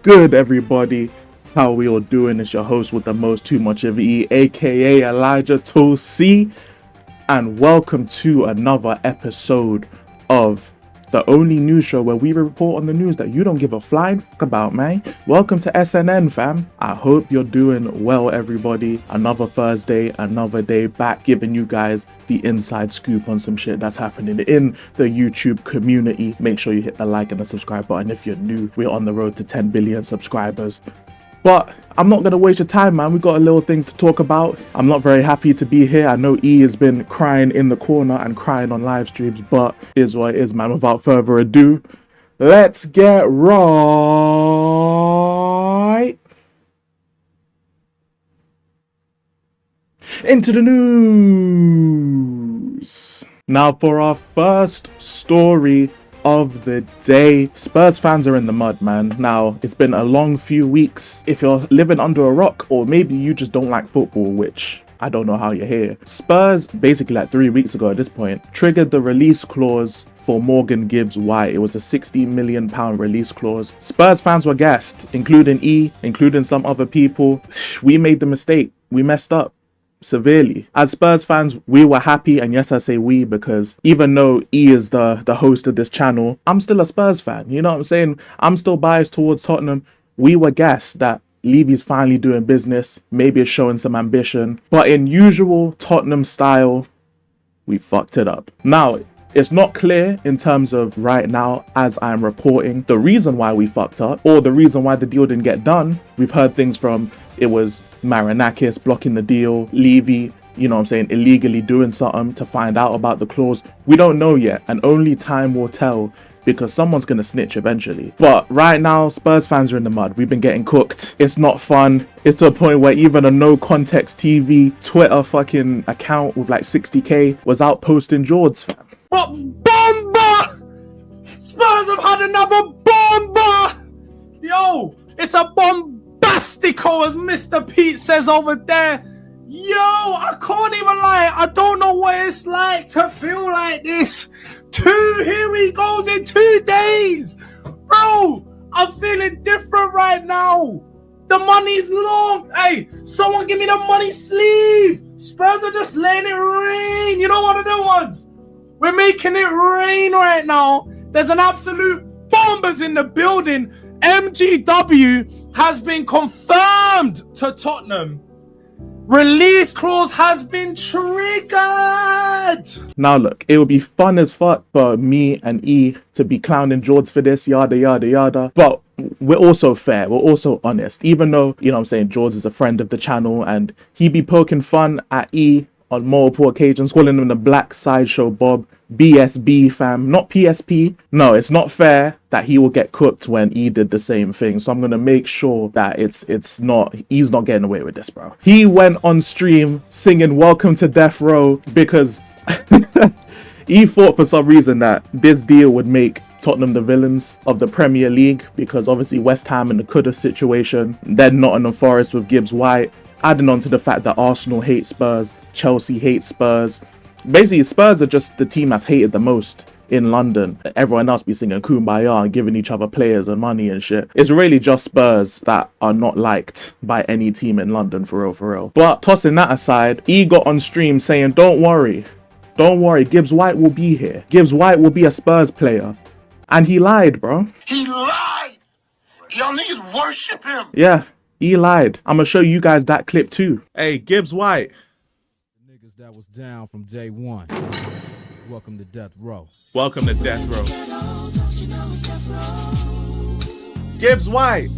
good, everybody? How are we all doing? It's your host with the most, too much of E, aka Elijah Tosi, and welcome to another episode of the only news show where we report on the news that you don't give a flying fuck about, man. Welcome to SNN, fam. I hope you're doing well, everybody. Another Thursday, another day back, giving you guys the inside scoop on some shit that's happening in the YouTube community. Make sure you hit the like and the subscribe button if you're new. We're on the road to 10 billion subscribers. But I'm not going to waste your time, man. We got a little things to talk about. I'm not very happy to be here. I know E has been crying in the corner and crying on live streams, but it is what it is, man. Without further ado, let's get right into the news. Now for our first story of the day. Spurs fans are in the mud, man. Now, it's been a long few weeks. If you're living under a rock, or maybe you just don't like football, which I don't know how you're here. Spurs, basically like 3 weeks ago at this point, triggered the release clause for Morgan Gibbs White. It was a £60 million release clause. Spurs fans were gassed, including E, including some other people. We made the mistake. We messed up severely. As Spurs fans, we were happy, and yes, I say we because even though E is the host of this channel, I'm still a Spurs fan. You know what I'm saying? I'm still biased towards Tottenham. We were gassed that Levy's finally doing business. Maybe it's showing some ambition, but in usual Tottenham style, we fucked it up. Now, it's not clear in terms of right now, as I'm reporting, the reason why we fucked up or the reason why the deal didn't get done. We've heard things from it was Marinakis blocking the deal, Levy, you know what I'm saying, illegally doing something to find out about the clause. We don't know yet, and only time will tell because someone's gonna snitch eventually. But right now, Spurs fans are in the mud. We've been getting cooked. It's not fun. It's to a point where even a no context TV Twitter fucking account with like 60k was out posting Jords, fam. But bomber! Spurs have had another bomber! Yo, it's a bombastico, as Mr. Pete says over there. Yo, I can't even lie. I don't know what it's like to feel like this. Here he goes in 2 days. Bro, I'm feeling different right now. The money's long. Hey, someone give me the money sleeve. Spurs are just letting it rain. You know one of them ones? We're making it rain right now. There's an absolute bombers in the building. MGW has been confirmed to Tottenham. Release clause has been triggered. Now look, it would be fun as fuck for me and E to be clowning Jords for this, yada yada yada. But we're also fair, we're also honest. Even though, you know what I'm saying, Jords is a friend of the channel and he be poking fun at E on multiple occasions, calling him the Black Sideshow Bob, BSB fam, not PSP. No, it's not fair that he will get cooked when E did the same thing. So I'm gonna make sure that he's not getting away with this, bro. He went on stream singing "Welcome to Death Row" because he thought for some reason that this deal would make Tottenham the villains of the Premier League because obviously West Ham in the coulda situation, then Nottingham Forest with Gibbs White, adding on to the fact that Arsenal hate Spurs, Chelsea hates Spurs. Basically, Spurs are just the team that's hated the most in London. Everyone else be singing Kumbaya and giving each other players and money and shit. It's really just Spurs that are not liked by any team in London, for real, for real. But tossing that aside, E got on stream saying, don't worry, Gibbs White will be here. Gibbs White will be a Spurs player. And he lied, bro. He lied! Y'all niggas worship him! Yeah, he lied. I'm gonna show you guys that clip too. Hey, Gibbs White. That was down from day one. Welcome to Death Row. Welcome to Death Row. Gibbs White.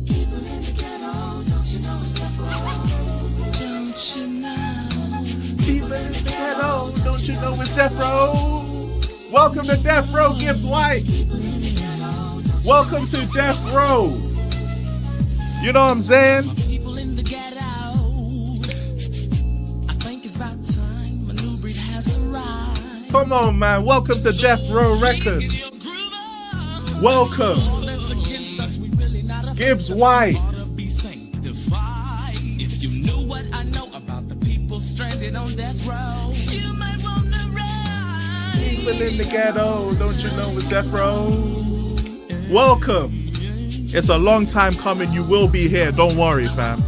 People in the ghetto, don't you know it's Death Row? Welcome to Death Row, Gibbs White. Welcome to Death Row. You know what I'm saying? Come on, man. Welcome to Death Row Records. Welcome. Gibbs White. If you knew what I know about the people stranded on death row, you might want to ride. People in the ghetto, don't you know it's Death Row? Welcome. It's a long time coming. You will be here. Don't worry, fam.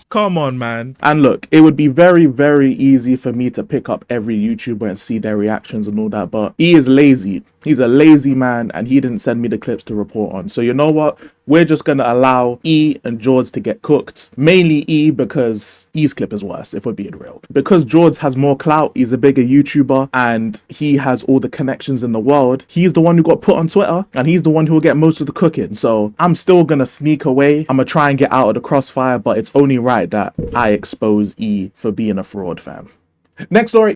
Come on, man. And look, it would be very, very easy for me to pick up every YouTuber and see their reactions and all that, but he is lazy. He's a lazy man, and he didn't send me the clips to report on. So you know what? We're just going to allow E and George to get cooked. Mainly E, because E's clip is worse, if we're being real. Because George has more clout, he's a bigger YouTuber, and he has all the connections in the world. He's the one who got put on Twitter, and he's the one who will get most of the cooking. So I'm still going to sneak away. I'm going to try and get out of the crossfire, but it's only right that I expose E for being a fraud, fam. Next story.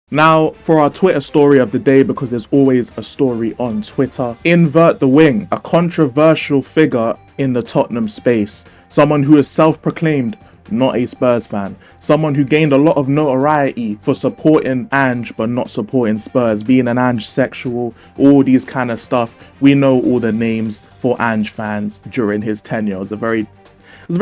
Now, for our Twitter story of the day, because there's always a story on Twitter, InvertTheWing, a controversial figure in the Tottenham space, someone who is self-proclaimed not a Spurs fan, someone who gained a lot of notoriety for supporting Ange but not supporting Spurs, being an Ange sexual, all these kind of stuff. We know all the names for Ange fans during his tenure. It was a very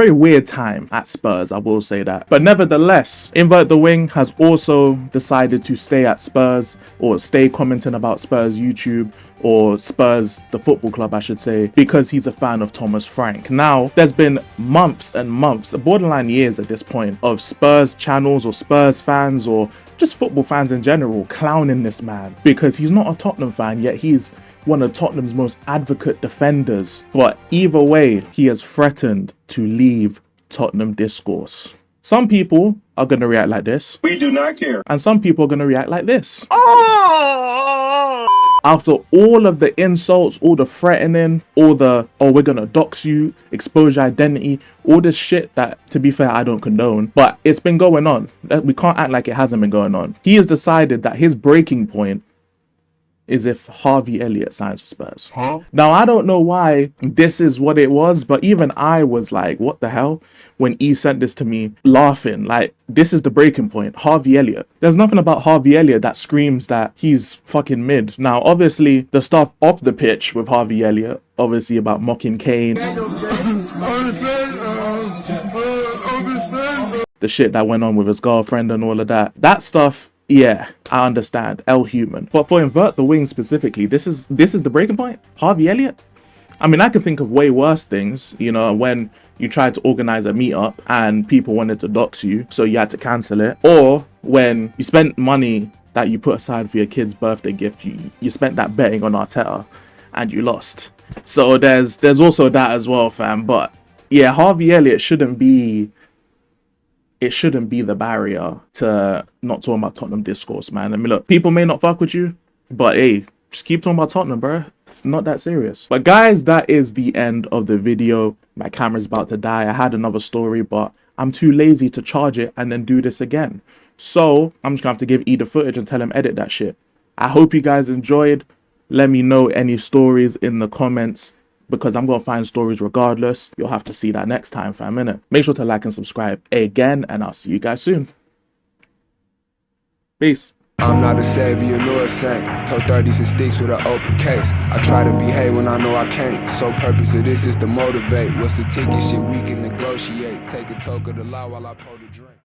weird time at Spurs, I will say that. But nevertheless, InvertTheWing has also decided to stay at Spurs, or stay commenting about Spurs YouTube, or Spurs, the football club, I should say, because he's a fan of Thomas Frank. Now, there's been months and months, borderline years at this point, of Spurs channels or Spurs fans or just football fans in general clowning this man because he's not a Tottenham fan, yet he's one of Tottenham's most advocate defenders. But either way, he has threatened to leave Tottenham discourse. Some people are going to react like this. We do not care. And some people are going to react like this. After all of the insults, all the threatening, all the, oh, we're going to dox you, expose your identity, all this shit that, to be fair, I don't condone, but it's been going on. We can't act like it hasn't been going on. He has decided that his breaking point is if Harvey Elliott signs for Spurs. Now, I don't know why this is what it was, but even I was like, what the hell? When E sent this to me, laughing, like, this is the breaking point, Harvey Elliott. There's nothing about Harvey Elliott that screams that he's fucking mid. Now, obviously, the stuff off the pitch with Harvey Elliott, obviously about mocking Kane, the shit that went on with his girlfriend and all of that, that stuff, yeah, I understand. Human. But for InvertTheWing specifically, this is the breaking point? Harvey Elliott? I mean, I could think of way worse things, you know, when you tried to organize a meetup and people wanted to dox you, so you had to cancel it. Or when you spent money that you put aside for your kid's birthday gift, you spent that betting on Arteta and you lost. So there's also that as well, fam. But yeah, Harvey Elliott shouldn't be the barrier to not talking about Tottenham discourse, man. I mean, look, people may not fuck with you, but hey, just keep talking about Tottenham, bro. Not that serious. But guys, that is the end of the video. My camera's about to die. I had another story, but I'm too lazy to charge it and then do this again. So I'm just gonna have to give E the footage and tell him edit that shit. I hope you guys enjoyed. Let me know any stories in the comments, because I'm going to find stories regardless. You'll have to see that next time, fam, innit? Make sure to like and subscribe again, and I'll see you guys soon. Peace. I'm not a savior nor a saint. Told 30s and sticks with an open case. I try to behave when I know I can't. So purpose of this is to motivate. What's the ticket? Shit we can negotiate. Take a toke of the law while I pour the drink.